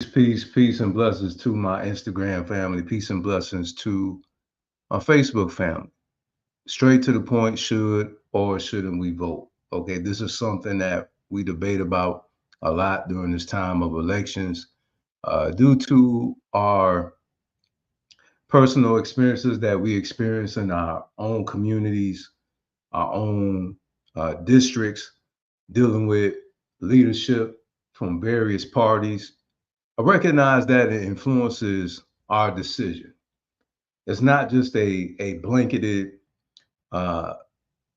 Peace, and blessings to my Instagram family. Peace and blessings to my Facebook family. Straight to the point, should or shouldn't we vote? Okay, this is something that we debate about a lot during this time of elections due to our personal experiences that we experience in our own communities, our own districts, dealing with leadership from various parties. I recognize that it influences our decision. It's not just a blanketed uh,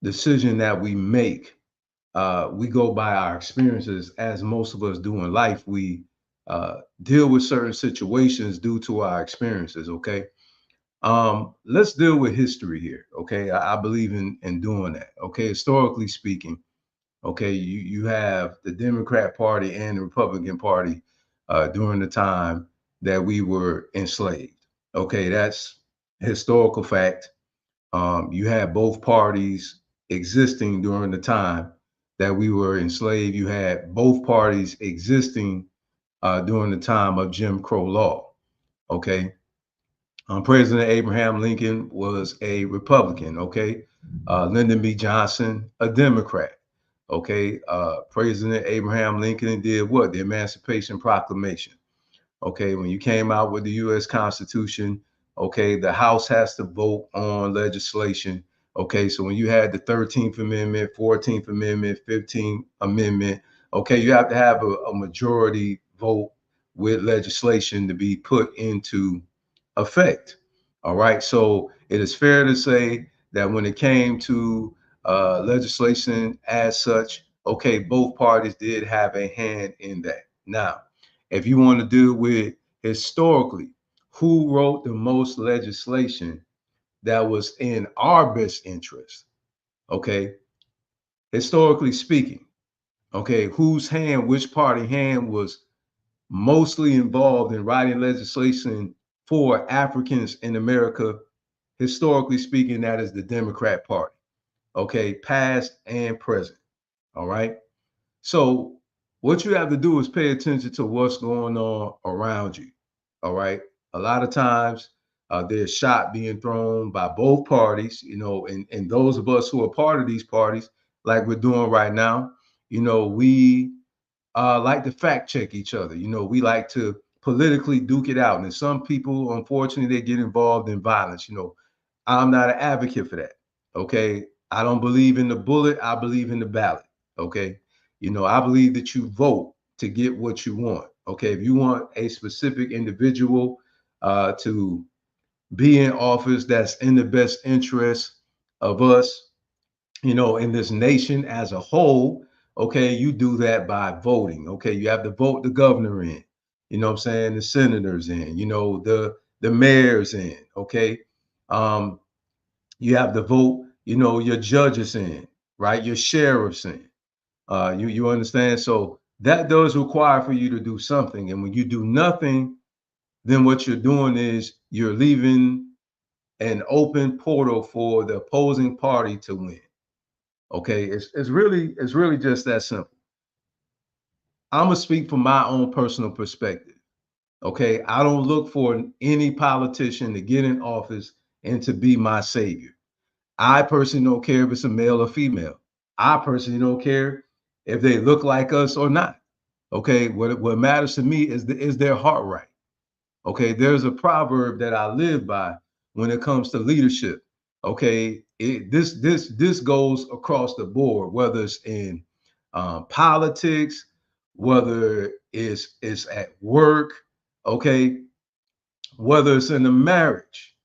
decision that we make. We go by our experiences, as most of us do in life. We deal with certain situations due to our experiences. Okay, let's deal with history here. Okay, I believe in doing that. Okay, historically speaking. Okay, you have the Democrat Party and the Republican Party during the time that we were enslaved. Okay, that's historical fact. You had both parties existing during the time that we were enslaved. You had both parties existing during the time of Jim Crow law. Okay, President Abraham Lincoln was a Republican. Okay, Lyndon B. Johnson, a Democrat. Okay, President Abraham Lincoln did what? The Emancipation Proclamation. Okay, when you came out with the U.S. Constitution, okay, the House has to vote on legislation. Okay, so when you had the 13th Amendment, 14th Amendment, 15th Amendment, okay, you have to have a majority vote with legislation to be put into effect. All right, so it is fair to say that when it came to legislation as such, okay, both parties did have a hand in that. Now, if you want to deal with historically, who wrote the most legislation that was in our best interest? Okay, historically speaking, okay, whose hand, which party hand was mostly involved in writing legislation for Africans in America? Historically speaking, that is the Democrat Party. Okay, past and present. All right. So what you have to do is pay attention to what's going on around you. All right. A lot of times there's shot being thrown by both parties, and those of us who are part of these parties, like we're doing right now, we like to fact check each other. We like to politically duke it out. And some people, unfortunately, they get involved in violence. I'm not an advocate for that. Okay. I don't believe in the bullet. I believe in the ballot. Okay. I believe that you vote to get what you want. Okay. If you want a specific individual to be in office that's in the best interest of us, in this nation as a whole, okay, you do that by voting. Okay. You have to vote the governor in, what I'm saying, the senators in, the mayors in. Okay. Um, you have to vote, your judges in, right? Your sheriffs in. You understand? So that does require for you to do something. And when you do nothing, then what you're doing is you're leaving an open portal for the opposing party to win. Okay. It's really just that simple. I'm gonna speak from my own personal perspective. Okay. I don't look for any politician to get in office and to be my savior. I personally don't care if it's a male or female. I personally don't care if they look like us or not. Okay, what matters to me is their heart right. Okay, there's a proverb that I live by when it comes to leadership. Okay, this goes across the board, whether it's in politics, whether it's at work. Okay, whether it's in a marriage.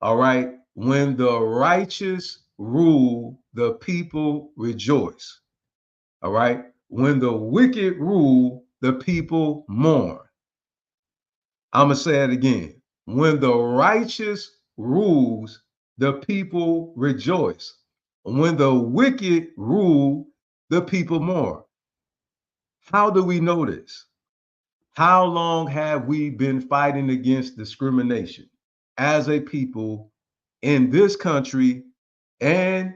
All right. When the righteous rule, the people rejoice. All right. When the wicked rule, the people mourn. I'm going to say it again. When the righteous rules, the people rejoice. When the wicked rule, the people mourn. How do we know this? How long have we been fighting against discrimination as a people in this country and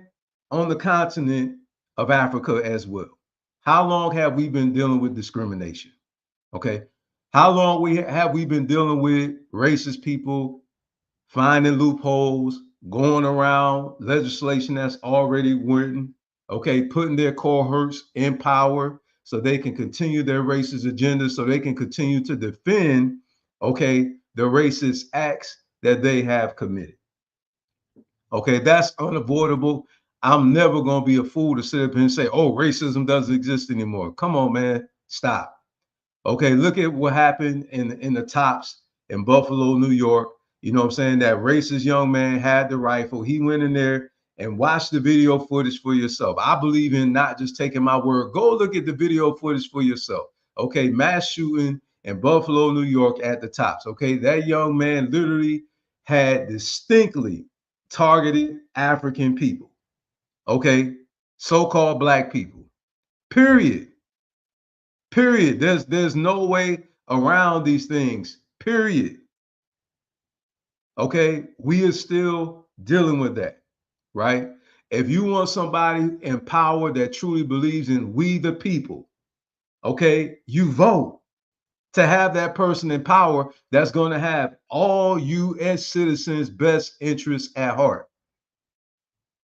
on the continent of Africa as well? How long have we been dealing with discrimination? Okay. How long have we been dealing with racist people finding loopholes, going around legislation that's already written, okay, putting their cohorts in power so they can continue their racist agenda, so they can continue to defend, okay, the racist acts that they have committed. Okay, that's unavoidable. I'm never going to be a fool to sit up and say, oh, racism doesn't exist anymore. Come on, man, stop. Okay, look at what happened in the tops in Buffalo, New York. You know what I'm saying? That racist young man had the rifle. He went in there and watched the video footage for yourself. I believe in not just taking my word. Go look at the video footage for yourself. Okay, mass shooting in Buffalo, New York at the tops. Okay, that young man literally had distinctly targeted African people. Okay, so-called black people. Period. Period. There's no way around these things. Period. Okay, we are still dealing with that, right? If you want somebody in power that truly believes in we the people, okay, you vote to have that person in power that's going to have all US citizens' best interests at heart.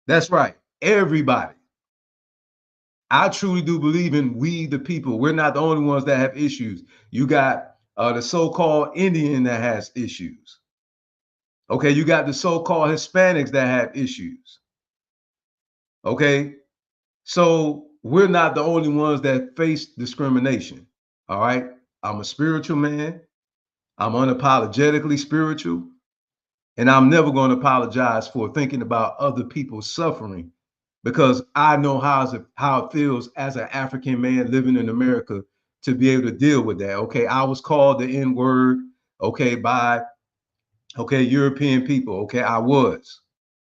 That's right. Everybody. I truly do believe in we the people. We're not the only ones that have issues. You got the so-called Indian that has issues. Okay, you got the so-called Hispanics that have issues. Okay, so we're not the only ones that face discrimination. All right, I'm a spiritual man. I'm unapologetically spiritual, and I'm never going to apologize for thinking about other people's suffering because I know how it feels as an African man living in America to be able to deal with that. Okay, I was called the N word, okay, by European people. Okay, I was.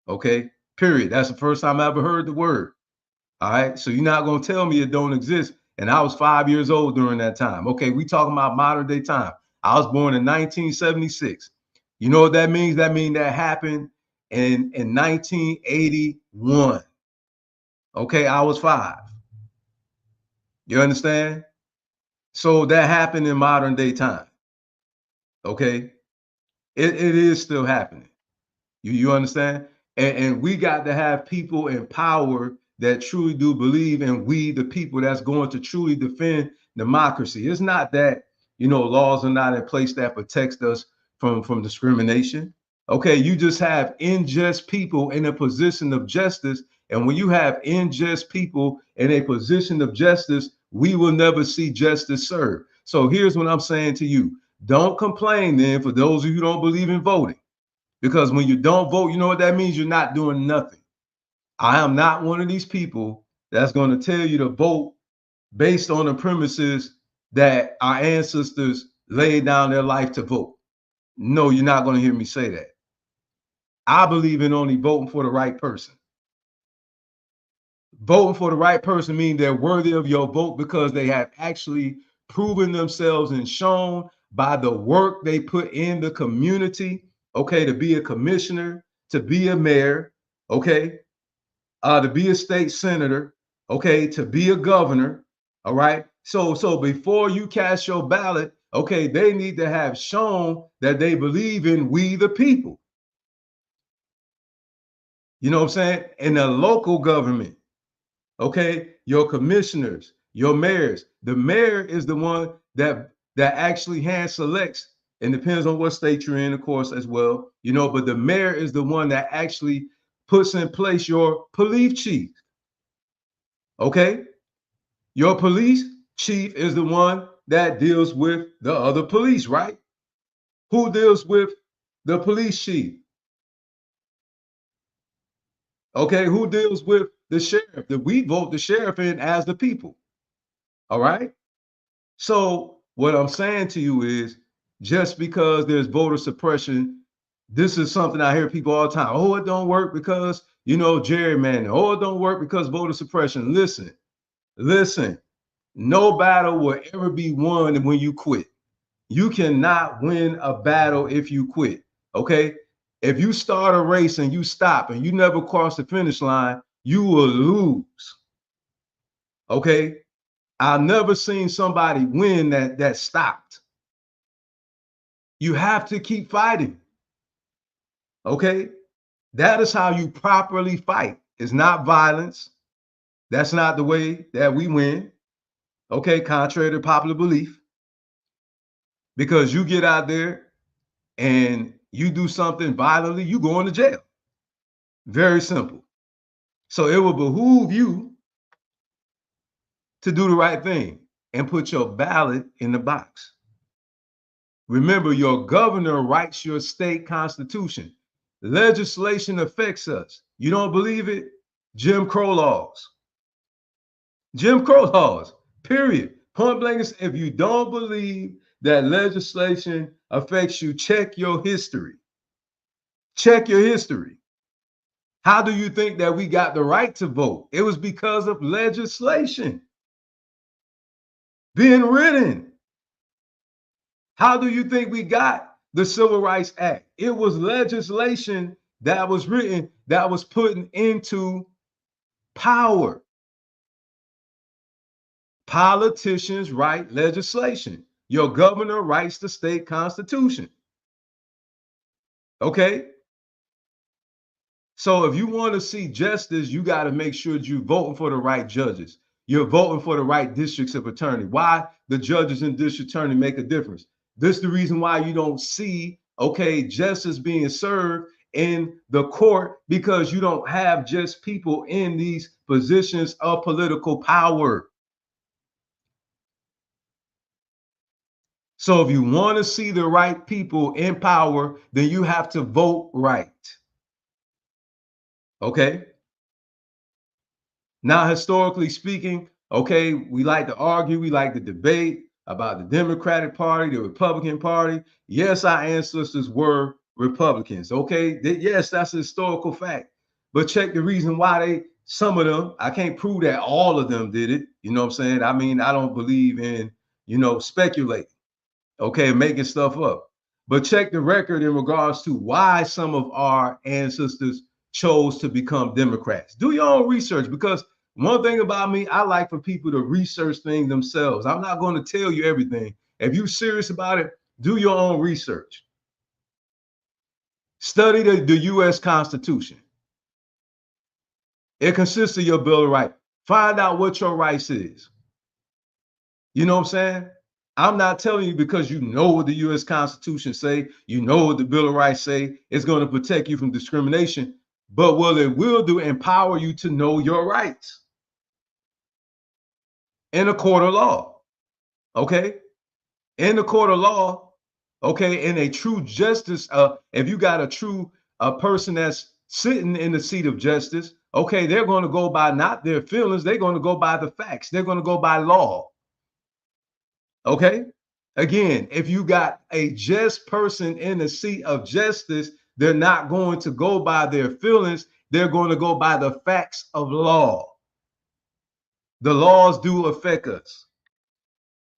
Okay, period. That's the first time I ever heard the word. All right, so you're not gonna tell me it don't exist. And I was 5 years old during that time. Okay, we talking about modern day time. I was born in 1976. You know what that means? That means that happened in 1981. Okay, I was 5. You understand? So that happened in modern day time. Okay, it is still happening. You understand? And we got to have people in power that truly do believe in we the people that's going to truly defend democracy. It's not that laws are not in place that protects us from discrimination. Okay, you just have unjust people in a position of justice. And when you have unjust people in a position of justice, we will never see justice served. So here's what I'm saying to you. Don't complain then for those of you who don't believe in voting. Because when you don't vote, you know what that means? You're not doing nothing. I am not one of these people that's going to tell you to vote based on the premises that our ancestors laid down their life to vote. No, you're not going to hear me say that. I believe in only voting for the right person. Voting for the right person means they're worthy of your vote because they have actually proven themselves and shown by the work they put in the community, okay, to be a commissioner, to be a mayor, okay, to be a state senator, okay, to be a governor, all right. So before you cast your ballot, okay, they need to have shown that they believe in we the people. You know what I'm saying? In the local government, okay, your commissioners, your mayors. The mayor is the one that actually hand selects, and depends on what state you're in, of course, as well. But the mayor is the one that actually puts in place your police chief. Okay, your police chief is the one that deals with the other police, right? Who deals with the police chief? Okay, who deals with the sheriff? That we vote the sheriff in as the people. All right. So what I'm saying to you is just because there's voter suppression, this is something I hear people all the time. Oh, it don't work because, gerrymandering. Oh, it don't work because voter suppression. Listen, no battle will ever be won when you quit. You cannot win a battle if you quit. Okay. If you start a race and you stop and you never cross the finish line, you will lose. Okay. I've never seen somebody win that stopped. You have to keep fighting. Okay? That is how you properly fight. It's not violence. That's not the way that we win. Okay, contrary to popular belief. Because you get out there and you do something violently, you go into jail. Very simple. So it will behoove you to do the right thing and put your ballot in the box. Remember, your governor writes your state constitution. Legislation affects us. You don't believe it? Jim Crow laws. Jim Crow laws, period. Point blank, if you don't believe that legislation affects you, check your history. Check your history. How do you think that we got the right to vote? It was because of legislation being written. How do you think we got the Civil Rights Act? It was legislation that was written, that was put into power. Politicians write legislation. Your governor writes the state constitution. Okay? So if you want to see justice, you got to make sure that you're voting for the right judges. You're voting for the right districts of attorney. Why the judges and district attorney make a difference. This is the reason why you don't see, okay, justice being served in the court, because you don't have just people in these positions of political power. So if you want to see the right people in power, then you have to vote right. Okay? Now, historically speaking, okay, we like to argue, we like to debate about the Democratic Party, the Republican Party. Yes, our ancestors were Republicans. Okay, yes, that's a historical fact. But check the reason why some of them, I can't prove that all of them did it. You know what I'm saying? I mean, I don't believe in, speculating, okay, making stuff up. But check the record in regards to why some of our ancestors chose to become Democrats. Do your own research, because one thing about me, I like for people to research things themselves. I'm not going to tell you everything. If you're serious about it, do your own research. Study the U.S. Constitution. It consists of your Bill of Rights. Find out what your rights is. You know what I'm saying? I'm not telling you because you know what the U.S. Constitution say, you know what the Bill of Rights say, it's going to protect you from discrimination. But what it will do, empower you to know your rights in a court of law. Okay? In the court of law, okay, in a true justice, if you got a true person that's sitting in the seat of justice, okay, they're going to go by not their feelings, they're going to go by the facts, they're going to go by law. Okay? Again, if you got a just person in the seat of justice, they're not going to go by their feelings, they're going to go by the facts of law. The laws do affect us.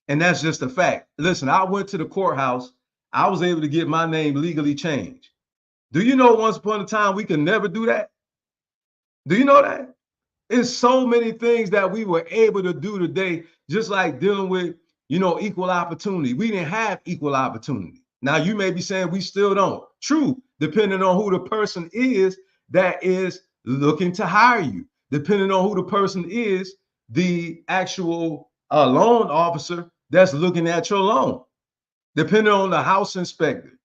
And that's just a fact. Listen, I went to the courthouse. I was able to get my name legally changed. Do you know once upon a time we could never do that? Do you know that? It's so many things that we were able to do today, just like dealing with, equal opportunity. We didn't have equal opportunity. Now, you may be saying we still don't. True, depending on who the person is that is looking to hire you, depending on who the person is, the actual loan officer that's looking at your loan, depending on the house inspector,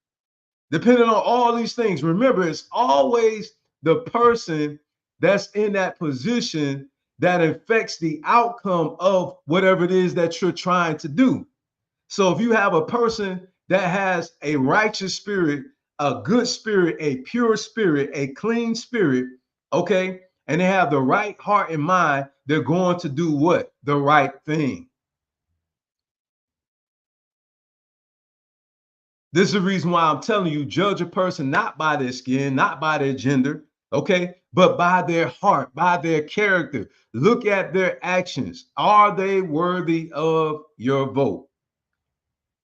depending on all these things. Remember, it's always the person that's in that position that affects the outcome of whatever it is that you're trying to do. So if you have a person that has a righteous spirit, a good spirit, a pure spirit, a clean spirit, okay, and they have the right heart and mind, they're going to do what? The right thing. This is the reason why I'm telling you, judge a person not by their skin, not by their gender, okay, but by their heart, by their character. Look at their actions. Are they worthy of your vote?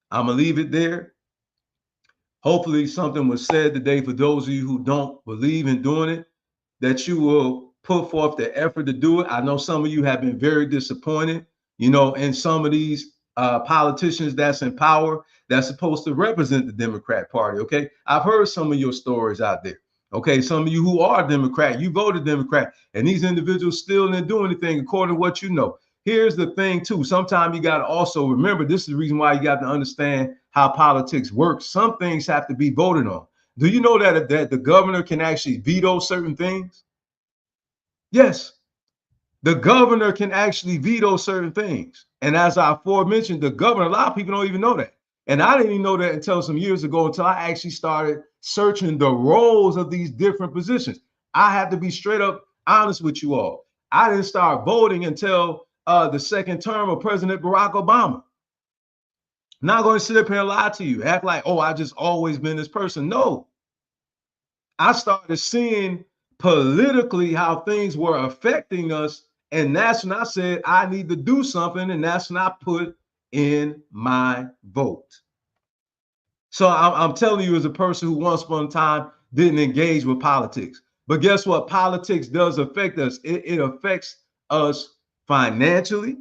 I'm going to leave it there. Hopefully something was said today for those of you who don't believe in doing it, that you will put forth the effort to do it. I know some of you have been very disappointed, in some of these politicians that's in power that's supposed to represent the Democrat Party. Okay, I've heard some of your stories out there. Okay, some of you who are Democrat, you voted Democrat, and these individuals still didn't do anything according to what you know. Here's the thing, too. Sometimes you got to also remember, this is the reason why you got to understand how politics works. Some things have to be voted on. Do you know that the governor can actually veto certain things? Yes, the governor can actually veto certain things. And as I aforementioned, the governor, a lot of people don't even know that. And I didn't even know that until some years ago, until I actually started searching the roles of these different positions. I have to be straight up honest with you all. I didn't start voting until the second term of President Barack Obama. Not going to sit up here and lie to you, act like, oh, I just always been this person. No, I started seeing politically how things were affecting us. And that's when I said, I need to do something. And that's when I put in my vote. So I'm telling you, as a person who once upon a time didn't engage with politics. But guess what? Politics does affect us. It affects us financially.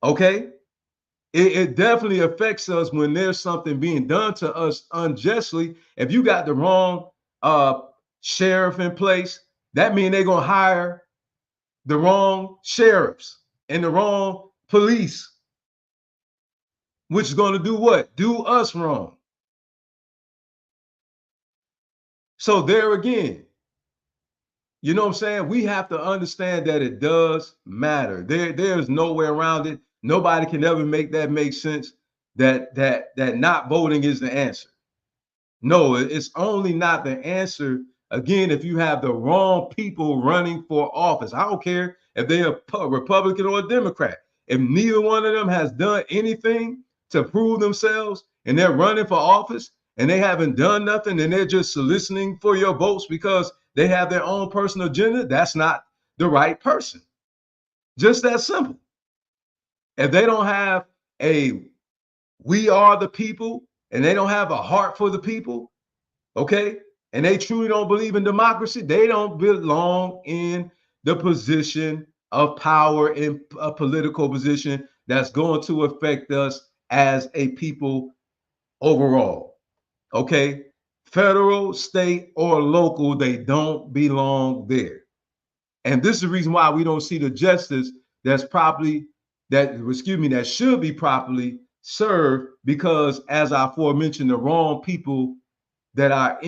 Okay. It definitely affects us when there's something being done to us unjustly. If you got the wrong sheriff in place, that means they're going to hire the wrong sheriffs and the wrong police, which is going to do what? Do us wrong. So there again, you know what I'm saying? We have to understand that it does matter. There's no way around it. Nobody can ever make that make sense that not voting is the answer. No, it's only not the answer. Again, if you have the wrong people running for office, I don't care if they're a Republican or a Democrat. If neither one of them has done anything to prove themselves and they're running for office and they haven't done nothing and they're just soliciting for your votes because they have their own personal agenda, that's not the right person. Just that simple. If they don't have a we are the people and they don't have a heart for the people, okay, and they truly don't believe in democracy, they don't belong in the position of power in a political position that's going to affect us as a people overall. Okay, federal, state, or local, they don't belong there. And this is the reason why we don't see the justice that should be properly served, because as I aforementioned, the wrong people that are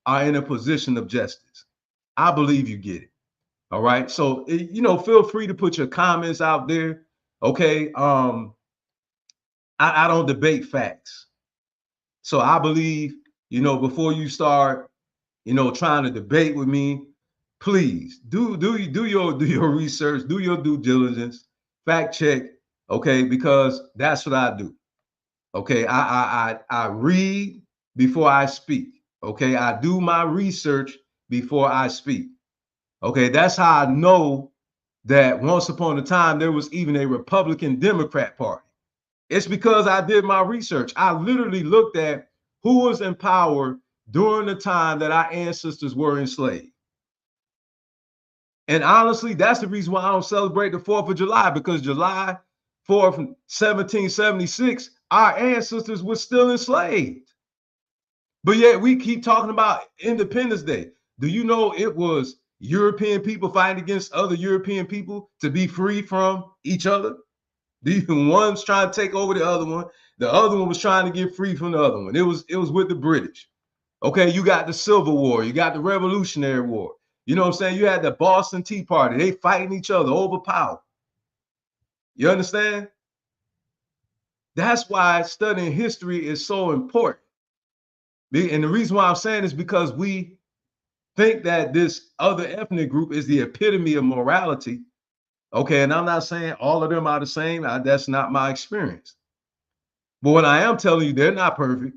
are in a position of justice. I believe you get it. All right. So, feel free to put your comments out there. Okay. I don't debate facts. So I believe, before you start, trying to debate with me, please do your research, do your due diligence, fact check. Okay. Because that's what I do. Okay. I read before I speak. Okay, I do my research before I speak. Okay, that's how I know that once upon a time there was even a Republican Democrat Party. It's because I did my research. I literally looked at who was in power during the time that our ancestors were enslaved. And honestly, that's the reason why I don't celebrate the 4th of July, because July 4th, 1776, our ancestors were still enslaved. But yet we keep talking about Independence Day. Do you know it was European people fighting against other European people to be free from each other? One's trying to take over the other one. The other one was trying to get free from the other one. It was with the British. Okay, you got the Civil War. You got the Revolutionary War. You know what I'm saying? You had the Boston Tea Party. They fighting each other over power. You understand? That's why studying history is so important. And the reason why I'm saying is because we think that this other ethnic group is the epitome of morality. Okay, and I'm not saying all of them are the same. That's not my experience. But what I am telling you, they're not perfect.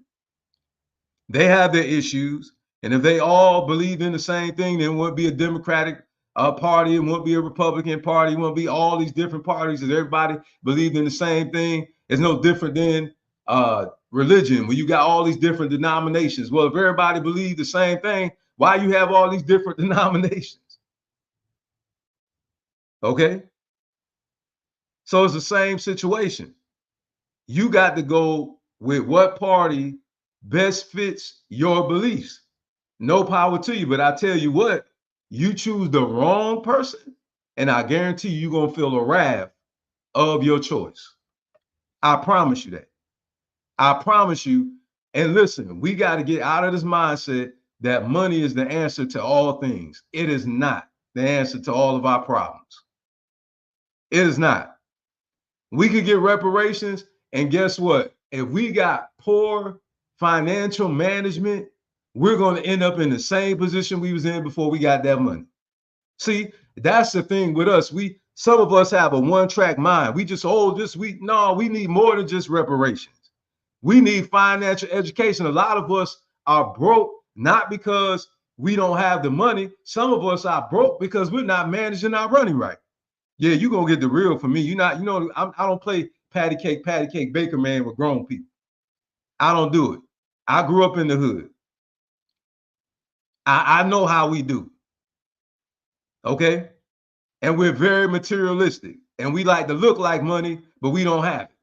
They have their issues. And if they all believe in the same thing, then it wouldn't be a Democratic party. It wouldn't be a Republican party. It wouldn't be all these different parties. If everybody believed in the same thing, it's no different than religion, where you got all these different denominations. Well, if everybody believed the same thing, why you have all these different denominations? Okay. So it's the same situation. You got to go with what party best fits your beliefs. No power to you, but I tell you what, you choose the wrong person, and I guarantee you're going to feel the wrath of your choice. I promise you that. I promise you. And listen, we got to get out of this mindset that money is the answer to all things. It is not the answer to all of our problems. It is not. We could get reparations, and guess what? If we got poor financial management, we're going to end up in the same position we was in before we got that money. See, that's the thing with us. Some of us have a one-track mind. We just we need more than just reparations. We need financial education. A lot of us are broke not because we don't have the money. Some of us are broke because we're not managing our money right. Yeah, you're gonna get the real from me. I don't play patty cake, baker man with grown people. I don't do it. I grew up in the hood. I know how we do. Okay. And we're very materialistic. And we like to look like money, but we don't have it.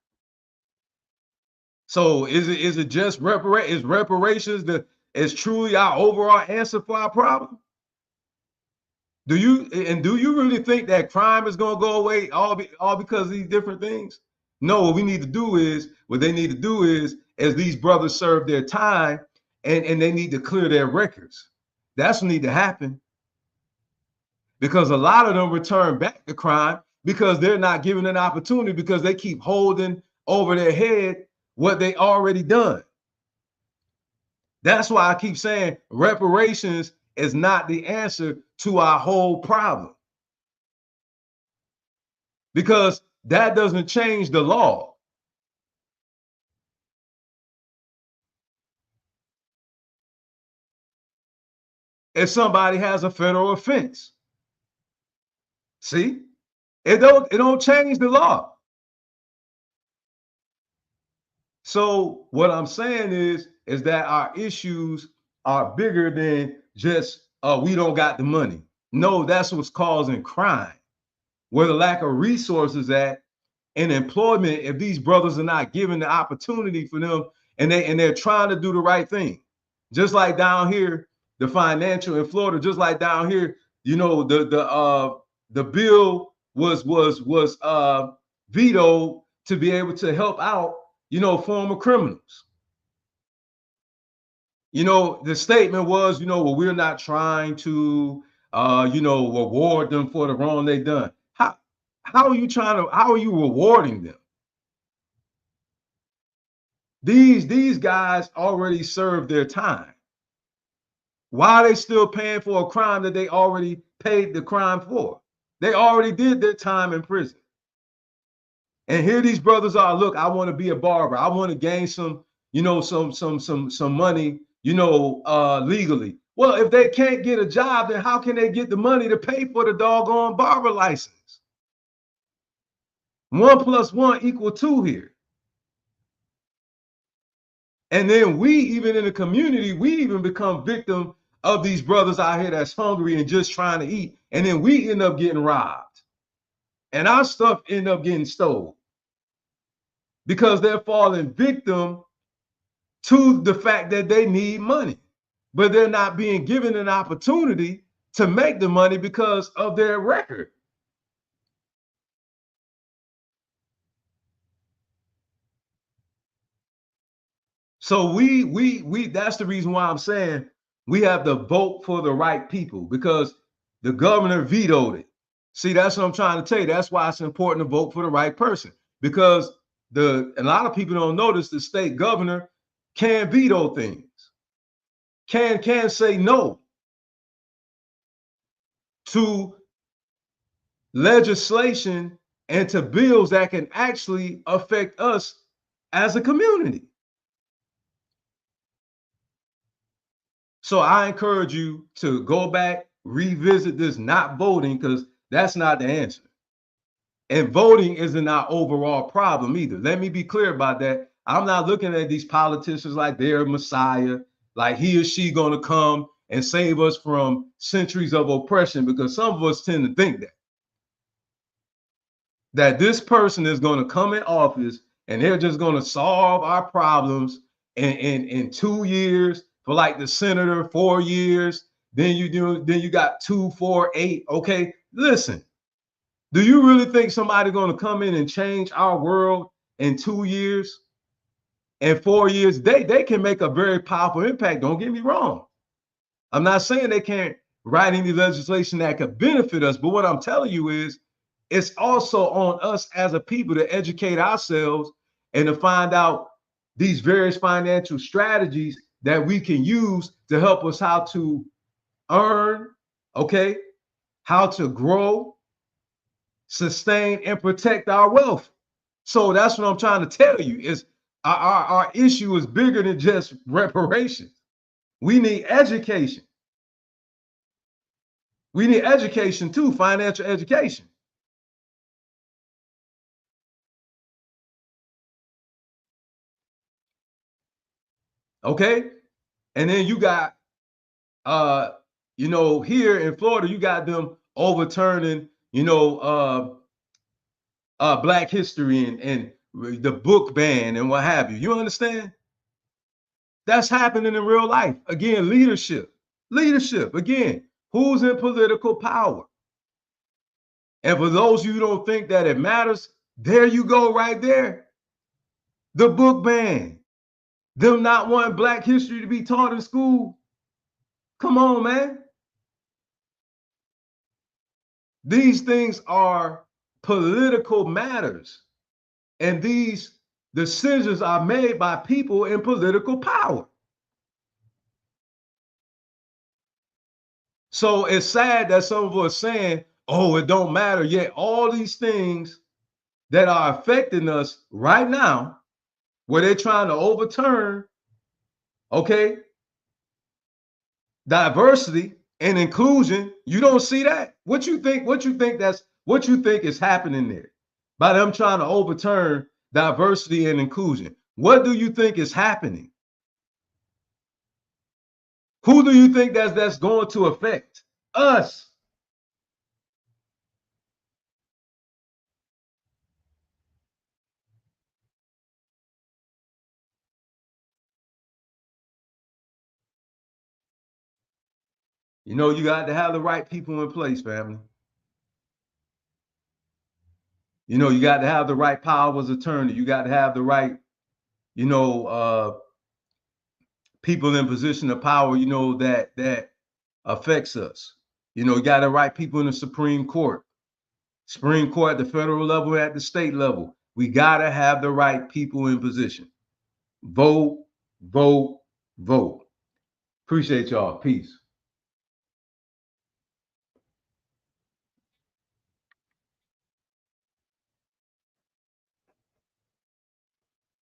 So is it just reparations that is truly our overall answer for our problem? Do you really think that crime is going to go away all because of these different things? No, what they need to do is, as these brothers serve their time, and they need to clear their records. That's what needs to happen, because a lot of them return back to crime because they're not given an opportunity, because they keep holding over their head what they already done. That's why I keep saying reparations is not the answer to our whole problem, because that doesn't change the law. If somebody has a federal offense, see, it don't change the law. So what I'm saying is that our issues are bigger than just we don't got the money. No, that's what's causing crime. Where the lack of resources at in employment, if these brothers are not given the opportunity for them, and they're trying to do the right thing. Just like down here, the financial in Florida, just like down here, the bill was vetoed to be able to help out, former criminals. The statement was, well, we're not trying to reward them for the wrong they done. How are you rewarding them? These guys already served their time. Why are they still paying for a crime that they already paid the crime for? They already did their time in prison. And here these brothers are, look, I want to be a barber. I want to gain some money, legally. Well, if they can't get a job, then how can they get the money to pay for the doggone barber license? 1 + 1 = 2 here. And then we, even in the community, we even become victim of these brothers out here that's hungry and just trying to eat. And then we end up getting robbed. And our stuff end up getting stolen because they're falling victim to the fact that they need money, but they're not being given an opportunity to make the money because of their record. So we that's the reason why I'm saying we have to vote for the right people, because the governor vetoed it. See, that's what I'm trying to tell you. That's why it's important to vote for the right person, because a lot of people don't notice the state governor can veto things, can say no to legislation and to bills that can actually affect us as a community. So I encourage you to go back, revisit this not voting, because that's not the answer. And voting isn't our overall problem either. Let me be clear about that. I'm not looking at these politicians like they're a messiah, like he or she going to come and save us from centuries of oppression, because some of us tend to think that. that this person is going to come in office and they're just going to solve our problems in 2 years for like the senator, 4 years. Then you got 2, 4, 8. Okay, listen. Do you really think somebody going to come in and change our world in 2 years and 4 years? They can make a very powerful impact. Don't get me wrong. I'm not saying they can't write any legislation that could benefit us, but what I'm telling you is it's also on us as a people to educate ourselves and to find out these various financial strategies that we can use to help us how to earn, okay, how to grow, sustain, and protect our wealth. So that's what I'm trying to tell you is our issue is bigger than just reparations. We need education. We need education too, financial education. Okay. And then you got here in Florida, you got them overturning, black history and the book ban and what have you. You understand? That's happening in real life. Again, leadership. Leadership. Again, who's in political power? And for those of you who don't think that it matters, there you go right there. The book ban. Them not wanting black history to be taught in school. Come on, man. These things are political matters. And these decisions are made by people in political power. So it's sad that some of us are saying, oh, it don't matter. Yet all these things that are affecting us right now, where they're trying to overturn, okay, diversity and inclusion, you don't see that. What you think is happening there by them trying to overturn diversity and inclusion? What do you think is happening? Who do you think that's going to affect? Us. You got to have the right people in place, family. You got to have the right powers attorney. You got to have the right, people in position of power, that affects us. You got the right people in the Supreme Court at the federal level, at the state level. We got to have the right people in position. Vote, vote, vote. Appreciate y'all. Peace.